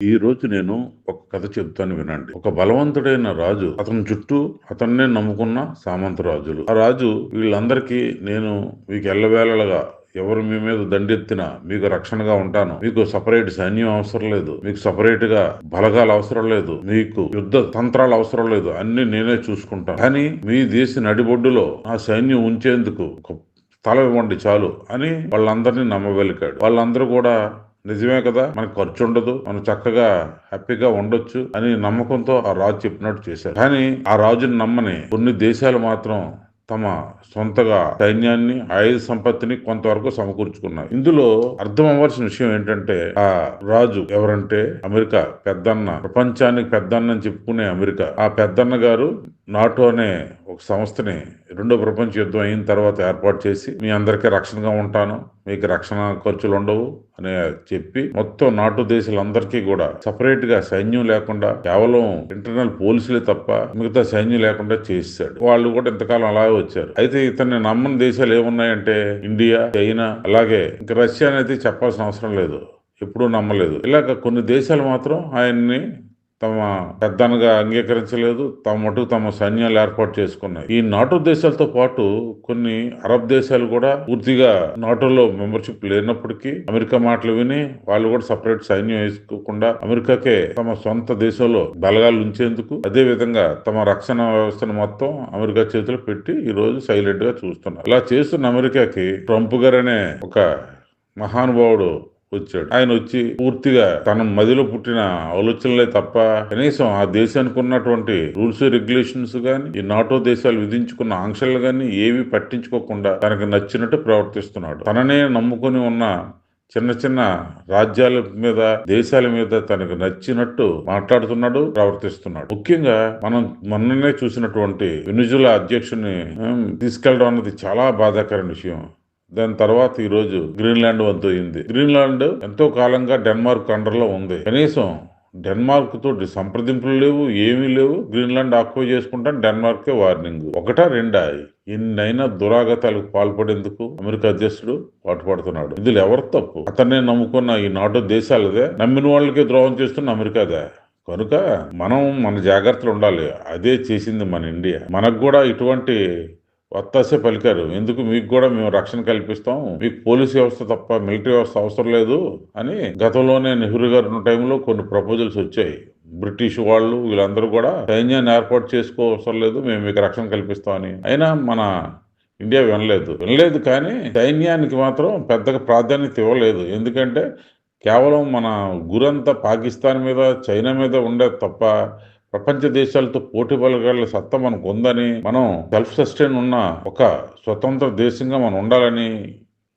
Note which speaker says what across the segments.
Speaker 1: ఈ రోజు నేను ఒక కథ చెప్తాను వినండి. ఒక బలవంతుడైన రాజు, అతని చుట్టూ అతన్నే నమ్ముకున్న సామంత రాజులు. ఆ రాజు వీళ్ళందరికీ నేను మీకు ఎల్లవేళలుగా ఎవరు మీ మీద దండెత్తినా మీకు రక్షణగా ఉంటాను. మీకు సపరేట్ సైన్యం అవసరం లేదు. మీకు సపరేట్ గా బలగాలు అవసరం లేదు. మీకు యుద్ధ తంత్రాలు అవసరం లేదు. అన్ని నేనే చూసుకుంటాను. కానీ మీ దేశ నడిబొడ్డులో ఆ సైన్యం ఉంచేందుకు ఒక స్థలం ఇవ్వండి చాలు అని వాళ్ళందరినీ నమ్మగలిగాడు. వాళ్ళందరూ కూడా నిజమే కదా, మనకు ఖర్చు ఉండదు, మనం చక్కగా హ్యాపీగా ఉండొచ్చు అని నమ్మకంతో ఆ రాజు చెప్పినట్టు చేశారు. కానీ ఆ రాజుని నమ్మని కొన్ని దేశాలు మాత్రం తమ సొంతగా సైన్యాన్ని, ఆయుధ సంపత్తిని కొంతవరకు సమకూర్చుకున్నాయి. ఇందులో అర్థం అవ్వాల్సిన విషయం ఏంటంటే, ఆ రాజు ఎవరంటే అమెరికా పెద్దన్న, ప్రపంచానికి పెద్దన్న అని చెప్పుకునే అమెరికా. ఆ పెద్దన్న గారు నాటో అనే ఒక సంస్థని రెండో ప్రపంచ యుద్ధం అయిన తర్వాత ఏర్పాటు చేసి, మీ అందరికీ రక్షణగా ఉంటాను, మీకు రక్షణ ఖర్చులు ఉండవు అని చెప్పి మొత్తం నాటో దేశాలందరికీ కూడా సపరేట్ గా సైన్యం లేకుండా కేవలం ఇంటర్నల్ పోలీసులే తప్ప మిగతా సైన్యం లేకుండా చేశాడు. వాళ్ళు కూడా ఇంతకాలం అలాగే వచ్చారు. అయితే ఇతన్ని నమ్మని దేశాలు ఏమున్నాయంటే ఇండియా, చైనా, అలాగే ఇంకా రష్యా అనేది చెప్పాల్సిన అవసరం లేదు, ఎప్పుడూ నమ్మలేదు. ఇలాగ కొన్ని దేశాలు మాత్రం ఆయన్ని తమ పెద్దనగా అంగీకరించలేదు. తమ మటుకు తమ సైన్యాలు ఏర్పాటు చేసుకున్నాయి. ఈ నాటో దేశాలతో పాటు కొన్ని అరబ్ దేశాలు కూడా పూర్తిగా నాటోలో మెంబర్షిప్ లేనప్పటికీ అమెరికా మాటలు విని వాళ్ళు కూడా సపరేట్ సైన్యం వేసుకోకుండా అమెరికాకే తమ సొంత దేశంలో బలగాలు ఉంచేందుకు, అదే విధంగా తమ రక్షణ వ్యవస్థను మొత్తం అమెరికా చేతిలో పెట్టి ఈ రోజు సైలెంట్ గా చూస్తున్నారు. అలా చేస్తున్న అమెరికాకి ట్రంప్ గారు అనే ఒక మహానుభావుడు వచ్చాడు. ఆయన వచ్చి పూర్తిగా తన మదిలో పుట్టిన ఆలోచనలే తప్ప కనీసం ఆ దేశానికి ఉన్నటువంటి రూల్స్ రెగ్యులేషన్స్ గాని, ఈ నాటో దేశాలు విధించుకున్న ఆంక్షలు గాని ఏవి పట్టించుకోకుండా తనకు నచ్చినట్టు ప్రవర్తిస్తున్నాడు. తననే నమ్ముకుని ఉన్న చిన్న చిన్న రాజ్యాల మీద, దేశాల మీద తనకు నచ్చినట్టు మాట్లాడుతున్నాడు, ప్రవర్తిస్తున్నాడు. ముఖ్యంగా మనం మొన్ననే చూసినటువంటి వెనిజులా అధ్యక్షుడిని తీసుకెళ్లడం అన్నది చాలా బాధాకరమైన విషయం. దాని తర్వాత ఈ రోజు గ్రీన్లాండ్ వంతు అయింది. గ్రీన్లాండ్ ఎంతో కాలంగా డెన్మార్క్ అండర్ లో ఉంది. కనీసం డెన్మార్క్ తోటి సంప్రదింపులు లేవు, ఏమీ లేవు. గ్రీన్లాండ్ ఆక్యుపై చేసుకుంటాను డెన్మార్కే వార్నింగ్. ఒకటా రెండా? ఎన్నైనా దురాగతాలకు పాల్పడేందుకు అమెరికా అధ్యక్షుడు పాటుపడుతున్నాడు. ఇందులో ఎవరు తప్పు? అతన్నే నమ్ముకున్న ఈ నాటో దేశాలదే, నమ్మిన వాళ్ళకే ద్రోహం చేస్తున్న అమెరికాదే. కనుక మనం మన జాగ్రత్తలు ఉండాలి. అదే చేసింది మన ఇండియా. మనకు కూడా ఇటువంటి వత్తాసే పలికారు. ఎందుకు, మీకు కూడా మేము రక్షణ కల్పిస్తాం, మీకు పోలీస్ వ్యవస్థ తప్ప మిలిటరీ వ్యవస్థ అవసరం లేదు అని గతంలోనే నెహ్రూ గారు ఉన్న టైంలో కొన్ని ప్రపోజల్స్ వచ్చాయి. బ్రిటిష్ వాళ్ళు వీళ్ళందరూ కూడా సైన్యాన్ని ఏర్పాటు చేసుకోవసరం లేదు, మేము మీకు రక్షణ కల్పిస్తామని. అయినా మన ఇండియా వినలేదు. కానీ సైన్యానికి మాత్రం పెద్దగా ప్రాధాన్యత ఇవ్వలేదు. ఎందుకంటే కేవలం మన గురంతా పాకిస్తాన్ మీద, చైనా మీద ఉండే తప్ప ప్రపంచ దేశాలతో పోటీ పడగల సత్తా మనకు ఉందని, మనం సెల్ఫ్ సస్టైన్ ఉన్న ఒక స్వతంత్ర దేశంగా మనం ఉండాలని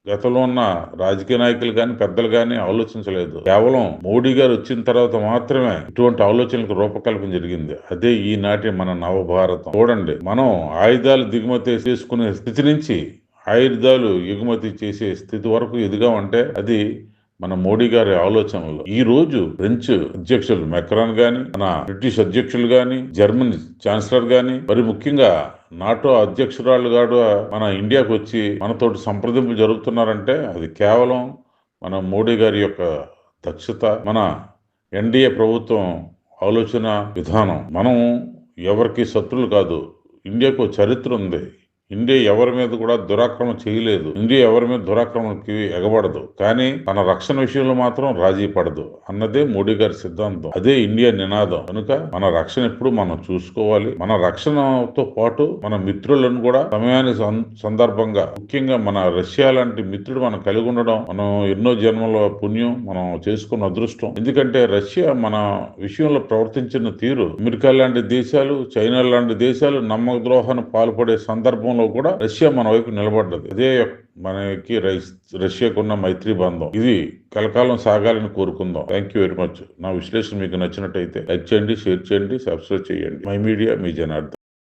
Speaker 1: గతంలో ఉన్న రాజకీయ నాయకులు గాని, పెద్దలు గాని ఆలోచించలేదు. కేవలం మోడీ గారు వచ్చిన తర్వాత మాత్రమే ఇటువంటి ఆలోచనలకు రూపకల్పన జరిగింది. అదే ఈనాటి మన నవభారతం. చూడండి, మనం ఆయుధాలు దిగుమతి చేసుకునే స్థితి నుంచి ఆయుధాలు ఎగుమతి చేసే స్థితి వరకు ఎదిగామంటే అది మన మోడీ గారి ఆలోచనలు. ఈ రోజు ఫ్రెంచ్ అధ్యక్షులు మెక్రాన్ గాని, మన బ్రిటిష్ అధ్యక్షులు గాని, జర్మనీ ఛాన్సలర్ గాని, మరి ముఖ్యంగా నాటో అధ్యక్షురాలు గారు మన ఇండియాకు వచ్చి మనతోటి సంప్రదింపులు జరుగుతున్నారంటే అది కేవలం మన మోడీ గారి యొక్క దక్షత, మన ఎన్డీఏ ప్రభుత్వం ఆలోచన విధానం. మనం ఎవరికి శత్రులు కాదు. ఇండియాకు చరిత్ర ఉంది. ఇండియా ఎవరి మీద కూడా దురాక్రమణ చేయలేదు. ఇండియా ఎవరి మీద దురాక్రమణకి ఎగబడదు. కానీ తన రక్షణ విషయంలో మాత్రం రాజీ పడదు అన్నదే మోడీ గారి సిద్ధాంతం. అదే ఇండియా నినాదం. కనుక మన రక్షణ ఎప్పుడు మనం చూసుకోవాలి. మన రక్షణతో పాటు మన మిత్రులను కూడా సమయానికి సందర్భంగా, ముఖ్యంగా మన రష్యా లాంటి మిత్రుడు మనం కలిగి ఉండడం మనం ఎన్నో జన్మల పుణ్యం, మనం చేసుకున్న అదృష్టం. ఎందుకంటే రష్యా మన విషయంలో ప్రవర్తించిన తీరు అమెరికా లాంటి దేశాలు, చైనా లాంటి దేశాలు నమ్మక ద్రోహాన్ని పాల్పడే సందర్భంలో కూడా రష్యా మన వైపు నిలబడ్డది. అదే మనకి రష్యాకున్న మైత్రి బంధం. ఇది కలకాలం సాగాలని కోరుకుందాం. Thank you very much. నా విశ్లేషణ మీకు నచ్చినట్టయితే లైక్ చేయండి, షేర్ చేయండి, సబ్స్క్రైబ్ చేయండి. My media, me Janardhan.